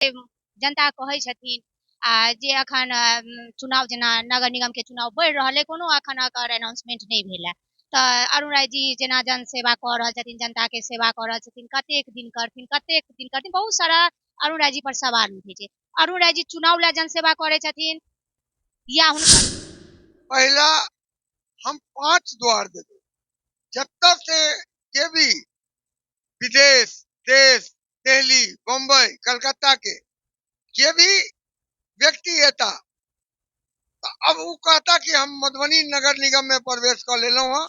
जनता कहै छथिन जे अखन चुनाव जेना नगर निगम के चुनाव बढ़ि रहल अइ, कोनो अखन एकर अनाउंसमेंट नहि भेल है। तऽ अरुण राय जी जेना जन सेवा कऽ रहल छथिन, जनता के सेवा कऽ रहल छथिन, कतेक दिन करथिन, बहुत सारा अरुण राय जी पर सवाल उठे छै। अरुण राय जी चुनाव ला जन सेवा करे छथिन या हुनकर पहला हम 5 द्वार देते, जब से जे भी विदेश देश दिल्ली बम्बई कलकत्ता के जे भी व्यक्ति एता, अब वो कहता कि हम मधुबनी नगर निगम में प्रवेश कर लेलहुं हँ।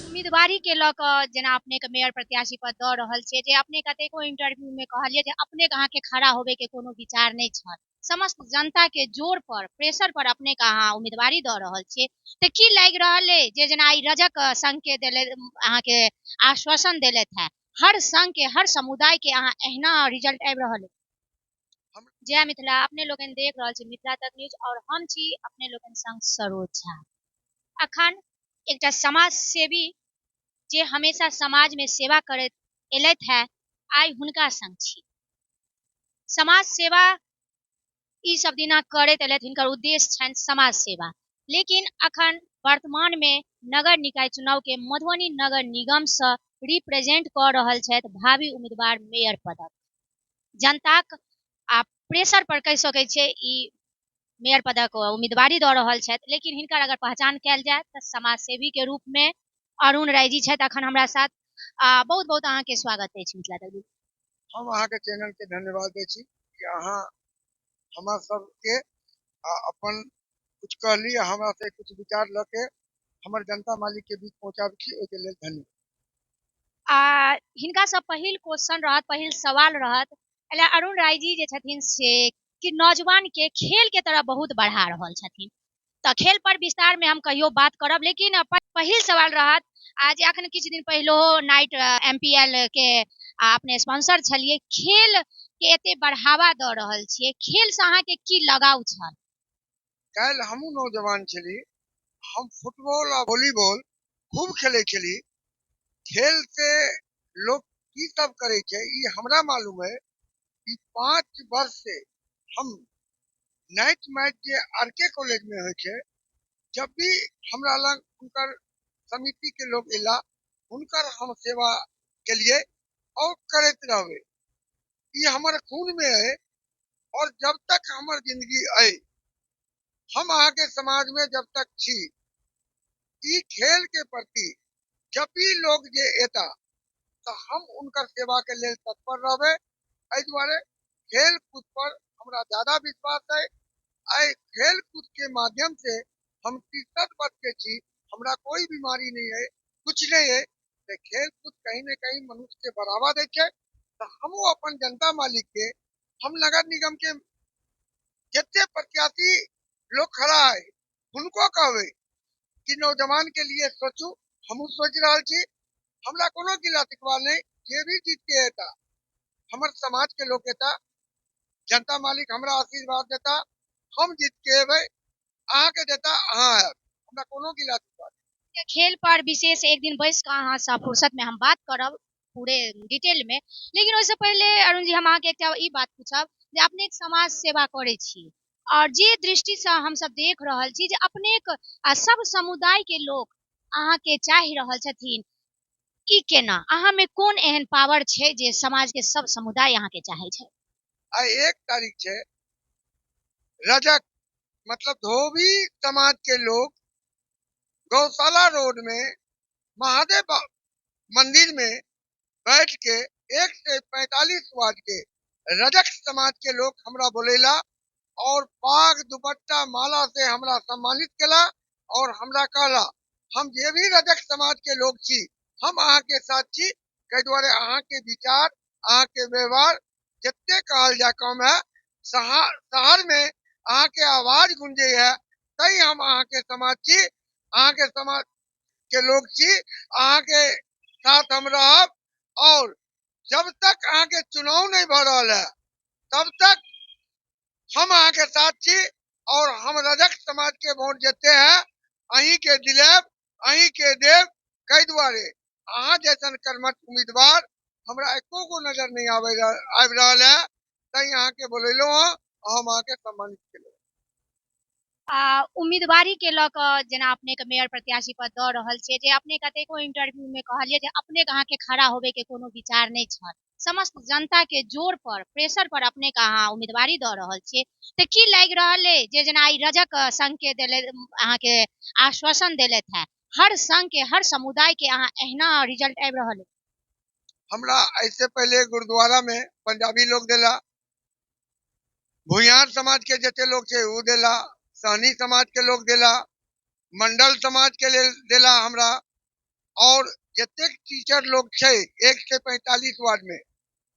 उम्मीदवारी के लऽ कऽ जेना अपने के मेयर प्रत्याशी पर दऽ रहल छियै, जे अपने कतेको इंटरव्यू में कहलिए जे अपने के अहाँ के खड़ा होबे के कोनो विचार नहीं छल, समस्त जनता के जोर पर प्रेशर पर अपने के अहाँ उम्मीदवारी दऽ रहल छियै, तऽ की लागि रहल है जे जेना ई रजक संघ के देले अहाँ के आश्वासन देलथि है, हर संघ के हर समुदाय के अहाँ एहना रिजल्ट आबि रहल है। जय मिथिला, अपने लोगन देख रहल छी मिथिला तक न्यूज और हम छी अपने लोगन संग सरोज झा। अखन एकटा समाज सेवी जे हमेशा समाज में सेवा करैत एलथि है, आइ हुनका संग छी। समाज सेवा ई सब दिना करैत एलथि, हिनकर उद्देश्य छनि समाज सेवा, लेकिन अखन वर्तमान में नगर निकाय चुनाव के मधुबनी नगर निगम से रिप्रेजेंट कऽ रहल छथि भावी उम्मीदवार मेयर पदक। जनताक आ प्रेशर पर कहि सकै छै ई मेयर पदक उम्मीदवारी दऽ रहल छथि, लेकिन हिनकर अगर पहचान कयल जाय तऽ समाज सेवी के रूप में अरुण राय जी छथि अखन हमरा साथ। बहुत बहुत अहाँ के स्वागत अछि मिथिला तक। हम अहाँ के चैनल के धन्यवाद दै छी कि अहाँ हमरा सबके अपन कुछ कहली, हमरा से कुछ विचार लऽ के हमर जनता मालिक के बीच पहुंचाब छी, ओके लेल धन्यवाद। हिनका सब पहिल क्वेश्चन रहत, पहिल सवाल रहत, अरुण राय जी जे छथिन से कि नौजवान के खेल के तरफ बहुत बढ़ा रहल छथिन, तऽ खेल पर विस्तार में हम कहियो बात करब, लेकिन पहिल सवाल रहत आज अखन किछु दिन पहलो नाइट एमपीएल के अपने स्पॉन्सर छलिए, खेल के एते बढ़ावा दऽ रहल छियै, खेल से अहाँ के की लगाव छल? काल्हि हमहूँ नौजवान छली, हम फुटबॉल आ वॉलीबॉल खूब खेले छली। खेल से लोग की सब करे छै ई हमरा मालूम है। ई 5 वर्ष से हम नाइट मैच जे आरके कॉलेज में हो छै, जब भी हमरा लग उनकर समिति के लोग एला, उनकर हम सेवा के लिए और करते रहबे। ये हमारे खून में है और जब तक हमार जिंदगी है, हम अहाँ के समाज में जब तक छी, ई खेल के प्रति जब भी लोग जे एता तो हम उनकर सेवा के लेल तत्पर रहबे। एहि दुआरे खेल कूद पर हमरा ज्यादा विश्वास है। आई खेल कूद के माध्यम से हम टीचर बच के छी, हमरा कोई बीमारी नहीं है, कुछ नहीं है। तो खेल कूद कहीं न कहीं मनुष्य के बढ़ावा दे छै। तो हम अपन जनता मालिक के, हम नगर निगम के जितने प्रत्याशी लोग खड़ा है उनको कहबे कि नौजवान के लिए सोचू। हम सोच रहा छी, हमरा कोनो गिला शिकवा नहीं, जे भी जीत के एता हमर समाज के लोग एता, जनता मालिक हमरा आशीर्वाद देता, हम जीत के एबे, अहाँ के देता अहाँ आब, हमरा कोनो गिला शिकवा नहीं। खेल पर विशेष एक दिन बैस कऽ अहाँ से फुर्सत में हम बात करब पूरे डिटेल में, लेकिन ओहिसे पहले अरुण जी हम अहाँ के एकटा ई बात पूछब जे अपने समाज सेवा करे छी, और जे दृष्टि से हम सब देख रहल छी जे अपने सब समुदाय के लोग अहाँ के चाहि रहल छथिन, ई केना अहाँ में कोन एहन पावर छै जे समाज के सब समुदाय अहाँ के चाहे छै? आई 1 तारीख छै, रजक मतलब धोबी समाज के लोग गौशाला रोड में महादेव मंदिर में बैठ के 1 से 45 वार्ड के रजक समाज के लोग हमरा बोलेला और पाग दुपट्टा माला से हमरा सम्मानित केला और हमरा कहला हम जे भी रजक समाज के लोग छी, हम अहाँ के साथ छी। कई द्वारे अहाँ के विचार, अहाँ के व्यवहार जितने कहल जा कम है। शहर में अहाँ के आवाज गूंजे है, तई हम अहाँ के समाज छी, अहाँ के समाज के लोग छी, अहाँ के साथ हम रहब। और जब तक अहाँ के चुनाव नहीं भ रहा है, तब तक हम अहाँ के साथ छी। और हम रजक समाज के वोट देते हैं, अही के दिलेब, अही के देव। कई द्वारे अहाँ जैसन कर्मठ उम्मीदवार हमरा एको गो नजर नहीं आबि रहा है। तै यहाँ के बोलेलो हँ हम अहाँ के सम्मानित केलो। उम्मीदवारी के लऽ कऽ जेना अपने के मेयर प्रत्याशी पद दऽ रहल छियै, जे अपने कतेको इंटरव्यू में कहलियै जे अपने के अहाँ के खड़ा होबे के कोनो विचार नहीं छल, समस्त जनता के जोर पर प्रेशर पर अपने के अहाँ उम्मीदवारी दऽ रहल छियै, तऽ की लागि रहल है जे जेना ई रजक संघ के देले अहाँ के आश्वासन देलथि है, हर संघ के हर समुदाय के अहाँ एहना रिजल्ट आबि रहल है? हमरा ऐसे पहले गुरुद्वारा में पंजाबी लोग देला, भूयार समाज के जते लोग छे उ देला, सहनी समाज के लोग देला, मंडल समाज के लेल देला हमरा, और जतेक टीचर लोग छे 1 से 45 वार्ड में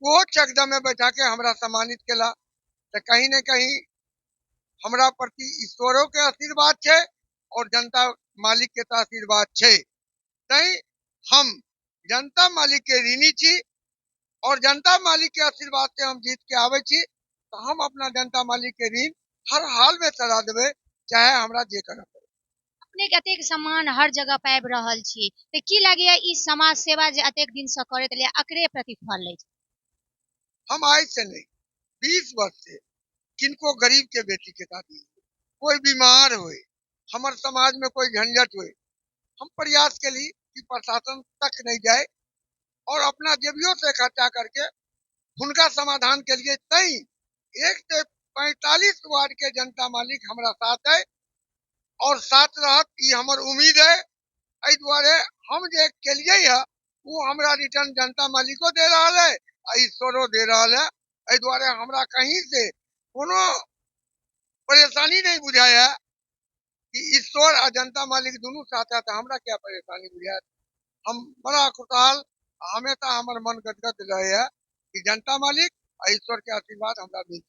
वो चकदा में बैठा के हमरा सम्मानित केला। तो कहीं न कहीं हमरा प्रति ईश्वरों के आशीर्वाद छे और जनता मालिक के तो आशीर्वाद छे। तै हम जनता मालिक के ऋणी छी और जनता मालिक के आशीर्वाद से हम जीत के आवे छी, तो हम अपना जनता मालिक के ऋण हर हाल में सदा देबे, चाहे हमरा जे करऽ पड़े। अपने के अतेक सम्मान हर जगह पाबि रहल छी, तऽ की लागैया ई समाज सेवा जे अतेक दिन से करैत एलियै एकरे प्रतिफल लै छै? हम आज से नहीं 20 वर्ष से किनको गरीब के बेटी के दादी, कोई बीमार होए, हमर समाज में कोई झंझट होए, हम प्रयास के ली कि प्रशासन तक नहीं जाए और अपना जेबियों से खर्चा करके उनका समाधान के लिए तई 1 से 45 वार्ड के जनता मालिक हमरा साथ है और साथ रहत, ई हमर उम्मीद है। एहि दुआरे हम जे केलिए है वो हमरा रिटर्न जनता मालिको दे रहल है आ ईश्वरो दे रहल है। एहि दुआरे हमरा कहीं से कोनो परेशानी नहीं बुझाया कि ईश्वर और जनता मालिक दोनों साथ है, तो हमरा क्या परेशानी बुझाया। हम बड़ा खुशहाल, हमेशा हमर मन गदगद रहे है कि जनता मालिक और ईश्वर के आशीर्वाद हमरा मिल।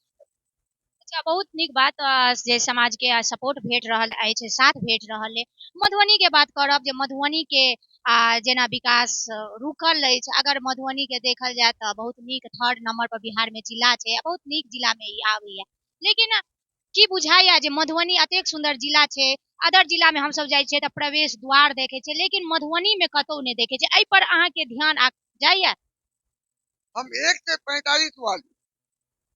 अच्छा, बहुत नीक बात जे समाज के सपोर्ट भेट रहल अछि, साथ भेट रहल है। मधुबनी के बात करब जे मधुबनी के जेना विकास रुकल अछि, अगर मधुबनी के देखल जाय तऽ बहुत नीक 3rd नंबर पर बिहार में जिला छै, बहुत नीक जिला में ई आबैया, लेकिन की बुझाइया जे मधुबनी अतेक सुंदर जिला छै, अदर जिला में हम सब जाय छियै तऽ प्रवेश द्वार देखे छै, लेकिन मधुबनी में कतौ नहीं देखे छै, एहि पर अहाँ के ध्यान जाइया? हम 1 से 45 वार्ड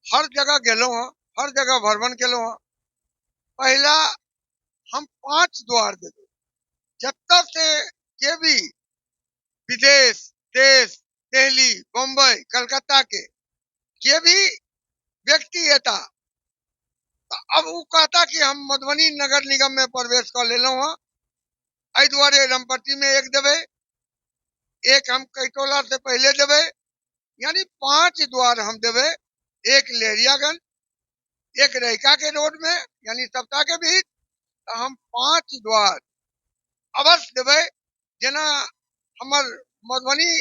हर जगह गेलो हँ, हर जगह भ्रमण केलो हँ। पहला हम 5 द्वार देते, जब से जे भी विदेश देश दिल्ली बम्बई कलकत्ता के जे भी व्यक्ति एता, अब वो कहता कि हम मधुबनी नगर निगम में प्रवेश कर लेलो हँ। एहि दुआरे रमपट्टी में 1 देवे, 1 हम कैटोला से पहले देवे, यानी 5 द्वार हम देवे। 1 लेहरियागंज, 1 रहिका के रोड में यानी सप्ताह के बीच, तो हम 5 द्वार अवश्य देवे। जेना हमर मधुबनी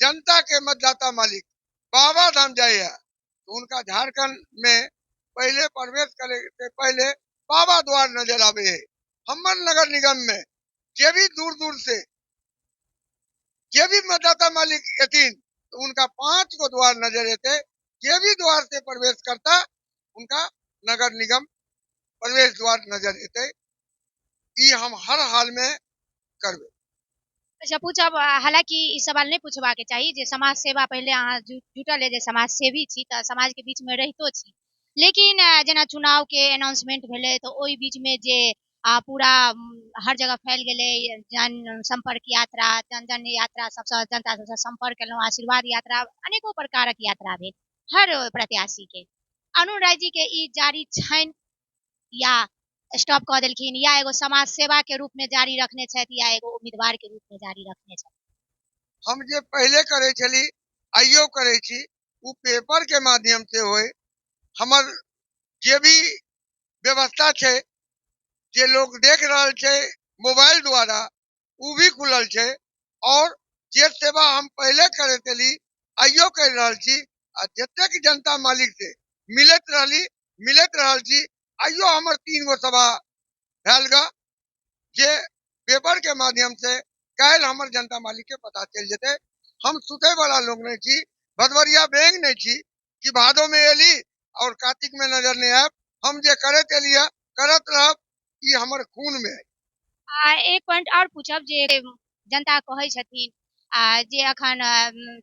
जनता के मतदाता मालिक बाबा धाम जाए तो उनका झारखंड में पहले प्रवेश करे से पहले बाबा द्वार नजर आवे है। हमर नगर निगम में जे भी दूर दूर से जे भी मतदाता मालिक एथिन तो उनका 5 गो द्वार नजर एते, जे भी द्वार से प्रवेश करता उनका नगर निगम प्रवेश द्वार नजर एते। ई हम हर हाल में करबे। अच्छा, पूछब, हालांकि ई सवाल नहीं पूछबा के चाही जे समाज सेवा पहले अहाँ जुटल है जे समाज सेवी छी तऽ समाज के बीच में रहितो छी, लेकिन जेना चुनाव के अनाउंसमेंट भेले तो ओई बीच में जे पूरा हर जगह फैल गेले जन संपर्क यात्रा, जन जन यात्रा, सबसे जनता सबसे संपर्क केलहुँ, आशीर्वाद यात्रा, अनेको प्रकारक यात्रा भेल हर प्रत्याशी के। अरुण राय जी के ई जारी छनि या स्टॉप कऽ देलखिन, या एगो समाज सेवा के रूप में जारी रखने छथि, या एगो उम्मीदवार के रूप में जारी रखने छथि? हम जे पहले करे छली आइयो करे छी, वो पेपर के माध्यम से होए। हमर जे भी व्यवस्था छे, जे लोग देख रहल छे मोबाइल द्वारा, वो भी खुलल छे। और जे सेवा हम पहले करे छली आइयो कर रहल छी, आ जतेक जनता मालिक से मिलत रहल छी। आइयो हमर 3 गो सभा भेल गा, जे पेपर के माध्यम से काल हमर जनता मालिक के पता चल जेते। हम सुते वाला लोग नहीं छी, भदवरिया बैंग नहीं छी कि भादो में एली और कार्तिक में नजर नहीं आब। हम जे करत एलिया करत रहब, ई हमर खून में है। एक पॉइंट और पूछब जे जनता कहै छथिन आ जे अखन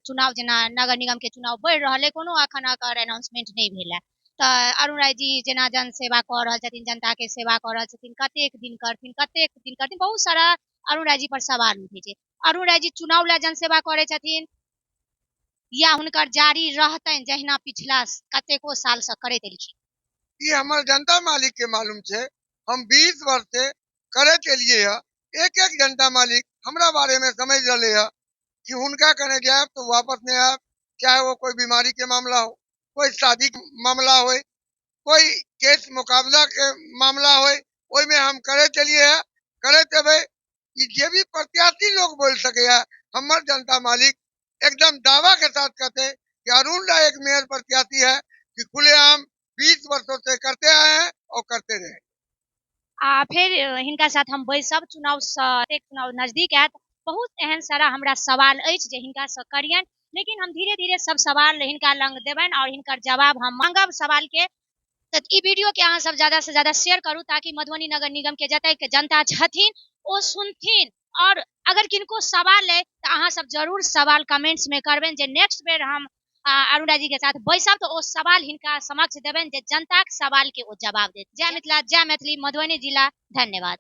चुनाव जेना नगर निगम के चुनाव बढ़ि रहल है, कोनो अखन एकर अनाउंसमेंट नहीं भेल है। तऽ अरुण राय जी जेना जन सेवा कऽ रहल छथिन, जनता के सेवा कऽ रहल छथिन, कतेक दिन करथिन, बहुत सारा अरुण राय जी पर सवाल उठे छै। अरुण राय जी चुनाव लए जन सेवा करे छथिन या हुनकर जारी रहतनि जहिना पिछला कतेको साल से करैत एलखिन? ये हमारे जनता मालिक के मालूम छे। हम 20 वर्ष से करे के लिए एक एक जनता मालिक हमरा बारे में समझ रहे है कि उनका कने जाए तो वापस नहीं आए, चाहे वो कोई बीमारी के मामला हो, कोई शादी के मामला हो, कोई केस मुकाबला के मामला हो, ओई में हम करे चलिए है, करे तबे जे भी प्रत्याशी लोग बोल सके है। हमर जनता मालिक एकदम दावा के साथ कहते कि अरुण राय एक मेयर प्रत्याशी है कि खुलेआम 20 वर्षों से करते आए हैं और करते रहे। फिर हिनका साथ हम बैसब, चुनाव नजदीक आयत, बहुत एहन सारा हमरा सवाल अछि जे हिनका से करियन, लेकिन हम धीरे धीरे सब सवाल हिनका लंग देबनि और हिनकर जवाब हम मांगब सवाल के। तऽ ई वीडियो के अहाँ सब ज्यादा से ज्यादा शेयर करू ताकि मधुबनी नगर निगम के जतय के जनता छथिन ओ सुनथिन। और अगर किनको सवाल है तो अहाँ सब जरूर सवाल कमेंट्स में करबनि, जे नेक्स्ट बेर हम अरुण राय जी के साथ बैसब तो ओ सवाल हिनका समक्ष देबनि जे जनता के सवाल के ओ जवाब देत। जय मिथिला, जय मैथिली, मधुबनी जिला, धन्यवाद।